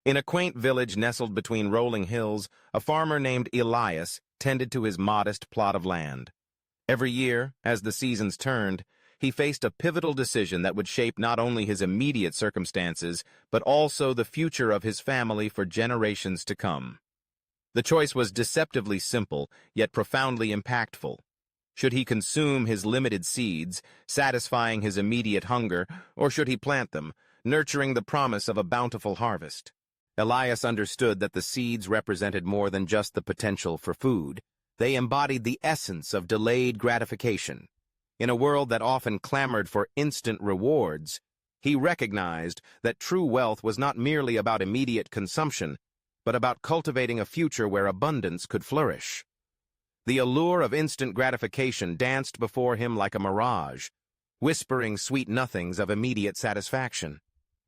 In a quaint village nestled between rolling hills, a farmer named Elias tended to his modest plot of land. Every year, as the seasons turned, he faced a pivotal decision that would shape not only his immediate circumstances, but also the future of his family for generations to come. The choice was deceptively simple, yet profoundly impactful. Should he consume his limited seeds, satisfying his immediate hunger, or should he plant them, nurturing the promise of a bountiful harvest? Elias understood that the seeds represented more than just the potential for food. They embodied the essence of delayed gratification. In a world that often clamored for instant rewards, he recognized that true wealth was not merely about immediate consumption, but about cultivating a future where abundance could flourish. The allure of instant gratification danced before him like a mirage, whispering sweet nothings of immediate satisfaction.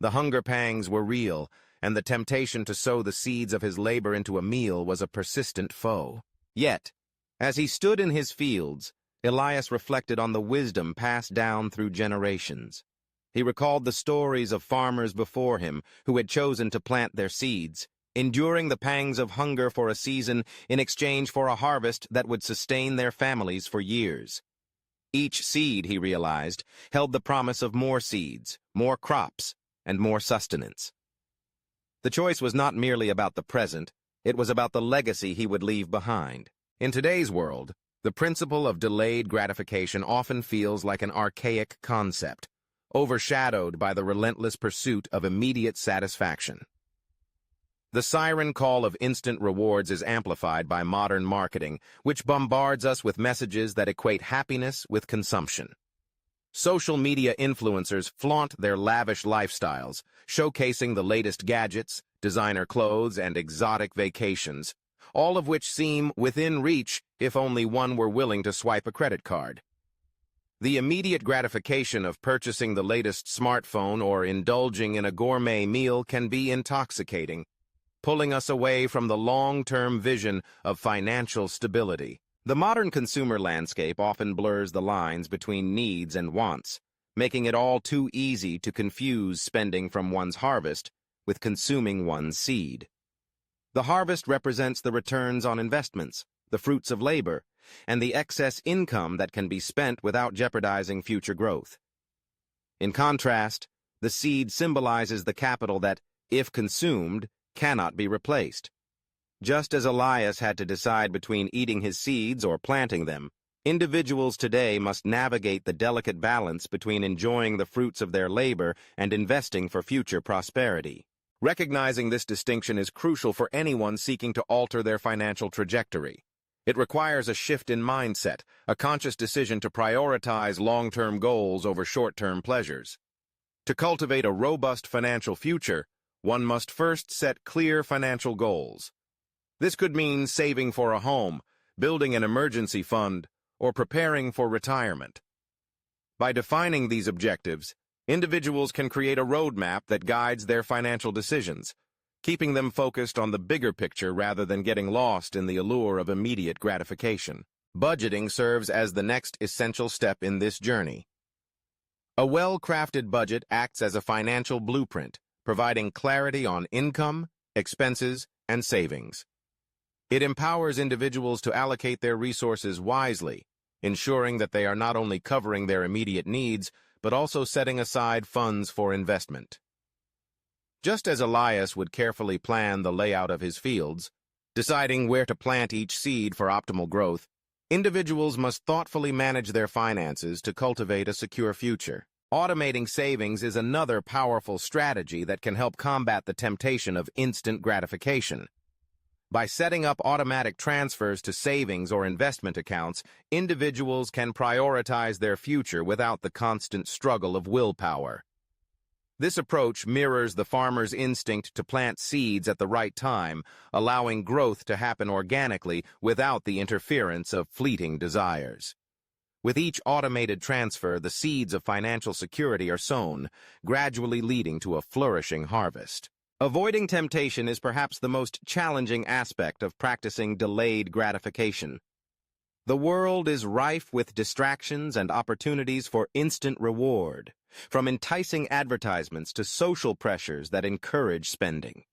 The hunger pangs were real, and the temptation to sow the seeds of his labor into a meal was a persistent foe. Yet, as he stood in his fields, Elias reflected on the wisdom passed down through generations. He recalled the stories of farmers before him who had chosen to plant their seeds, enduring the pangs of hunger for a season in exchange for a harvest that would sustain their families for years. Each seed, he realized, held the promise of more seeds, more crops, and more sustenance. The choice was not merely about the present, it was about the legacy he would leave behind. In today's world, the principle of delayed gratification often feels like an archaic concept, overshadowed by the relentless pursuit of immediate satisfaction. The siren call of instant rewards is amplified by modern marketing, which bombards us with messages that equate happiness with consumption. Social media influencers flaunt their lavish lifestyles, showcasing the latest gadgets, designer clothes, and exotic vacations, all of which seem within reach if only one were willing to swipe a credit card. The immediate gratification of purchasing the latest smartphone or indulging in a gourmet meal can be intoxicating, pulling us away from the long-term vision of financial stability. The modern consumer landscape often blurs the lines between needs and wants, making it all too easy to confuse spending from one's harvest with consuming one's seed. The harvest represents the returns on investments, the fruits of labor, and the excess income that can be spent without jeopardizing future growth. In contrast, the seed symbolizes the capital that, if consumed, cannot be replaced. Just as Elias had to decide between eating his seeds or planting them, individuals today must navigate the delicate balance between enjoying the fruits of their labor and investing for future prosperity. Recognizing this distinction is crucial for anyone seeking to alter their financial trajectory. It requires a shift in mindset, a conscious decision to prioritize long-term goals over short-term pleasures. To cultivate a robust financial future, one must first set clear financial goals. This could mean saving for a home, building an emergency fund, or preparing for retirement. By defining these objectives, individuals can create a roadmap that guides their financial decisions, keeping them focused on the bigger picture rather than getting lost in the allure of immediate gratification. Budgeting serves as the next essential step in this journey. A well-crafted budget acts as a financial blueprint, providing clarity on income, expenses, and savings. It empowers individuals to allocate their resources wisely, ensuring that they are not only covering their immediate needs, but also setting aside funds for investment. Just as Elias would carefully plan the layout of his fields, deciding where to plant each seed for optimal growth, individuals must thoughtfully manage their finances to cultivate a secure future. Automating savings is another powerful strategy that can help combat the temptation of instant gratification. By setting up automatic transfers to savings or investment accounts, individuals can prioritize their future without the constant struggle of willpower. This approach mirrors the farmer's instinct to plant seeds at the right time, allowing growth to happen organically without the interference of fleeting desires. With each automated transfer, the seeds of financial security are sown, gradually leading to a flourishing harvest. Avoiding temptation is perhaps the most challenging aspect of practicing delayed gratification. The world is rife with distractions and opportunities for instant reward, from enticing advertisements to social pressures that encourage spending.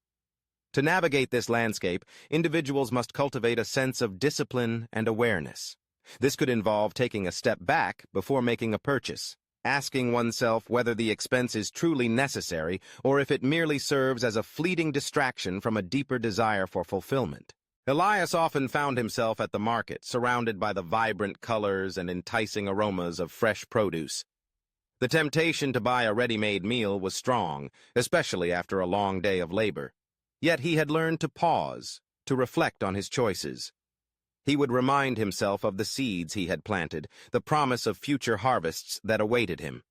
To navigate this landscape, individuals must cultivate a sense of discipline and awareness. This could involve taking a step back before making a purchase, asking oneself whether the expense is truly necessary or if it merely serves as a fleeting distraction from a deeper desire for fulfillment. Elias often found himself at the market, surrounded by the vibrant colors and enticing aromas of fresh produce. The temptation to buy a ready-made meal was strong, especially after a long day of labor. Yet he had learned to pause, to reflect on his choices. He would remind himself of the seeds he had planted, the promise of future harvests that awaited him.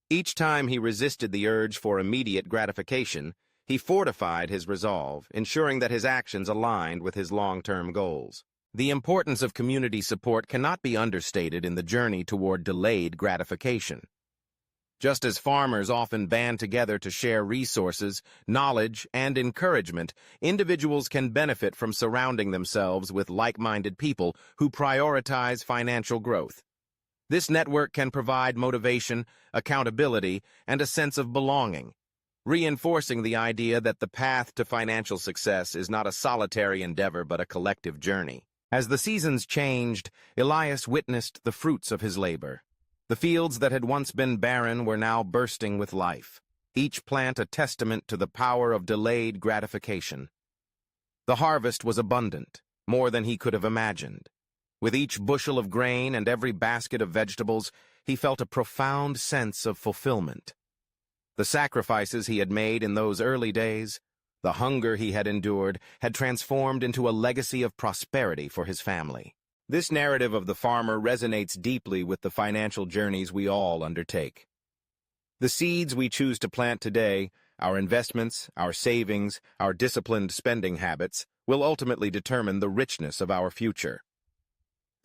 Each time he resisted the urge for immediate gratification, he fortified his resolve, ensuring that his actions aligned with his long-term goals. The importance of community support cannot be understated in the journey toward delayed gratification. Just as farmers often band together to share resources, knowledge, and encouragement, individuals can benefit from surrounding themselves with like-minded people who prioritize financial growth. This network can provide motivation, accountability, and a sense of belonging, reinforcing the idea that the path to financial success is not a solitary endeavor but a collective journey. As the seasons changed, Elias witnessed the fruits of his labor. The fields that had once been barren were now bursting with life, each plant a testament to the power of delayed gratification. The harvest was abundant, more than he could have imagined. With each bushel of grain and every basket of vegetables, he felt a profound sense of fulfillment. The sacrifices he had made in those early days, the hunger he had endured, had transformed into a legacy of prosperity for his family. This narrative of the farmer resonates deeply with the financial journeys we all undertake. The seeds we choose to plant today, our investments, our savings, our disciplined spending habits, will ultimately determine the richness of our future.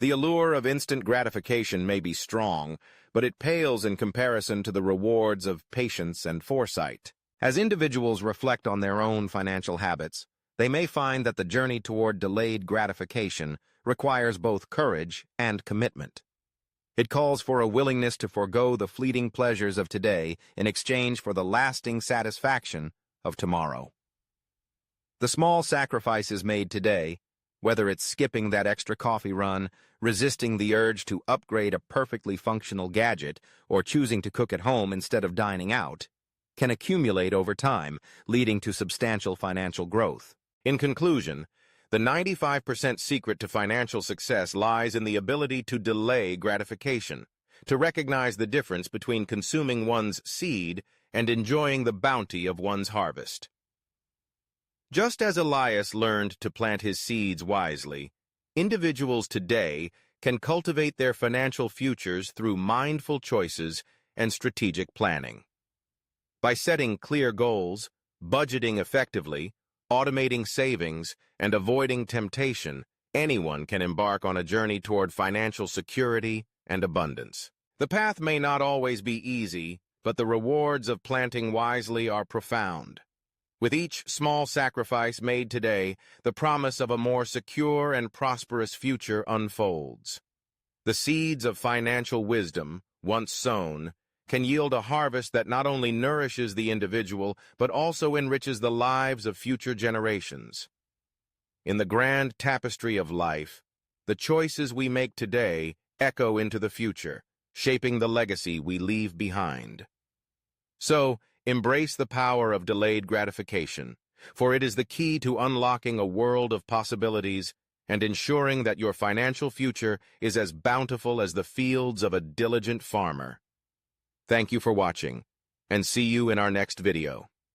The allure of instant gratification may be strong, but it pales in comparison to the rewards of patience and foresight. As individuals reflect on their own financial habits, they may find that the journey toward delayed gratification requires both courage and commitment. It calls for a willingness to forego the fleeting pleasures of today in exchange for the lasting satisfaction of tomorrow. The small sacrifices made today, whether it's skipping that extra coffee run, resisting the urge to upgrade a perfectly functional gadget, or choosing to cook at home instead of dining out, can accumulate over time, leading to substantial financial growth. In conclusion, the 95% secret to financial success lies in the ability to delay gratification, to recognize the difference between consuming one's seed and enjoying the bounty of one's harvest. Just as Elias learned to plant his seeds wisely, individuals today can cultivate their financial futures through mindful choices and strategic planning. By setting clear goals, budgeting effectively, automating savings, and avoiding temptation, anyone can embark on a journey toward financial security and abundance. The path may not always be easy, but the rewards of planting wisely are profound. With each small sacrifice made today, the promise of a more secure and prosperous future unfolds. The seeds of financial wisdom, once sown, can yield a harvest that not only nourishes the individual, but also enriches the lives of future generations. In the grand tapestry of life, the choices we make today echo into the future, shaping the legacy we leave behind. So, embrace the power of delayed gratification, for it is the key to unlocking a world of possibilities and ensuring that your financial future is as bountiful as the fields of a diligent farmer. Thank you for watching, and see you in our next video.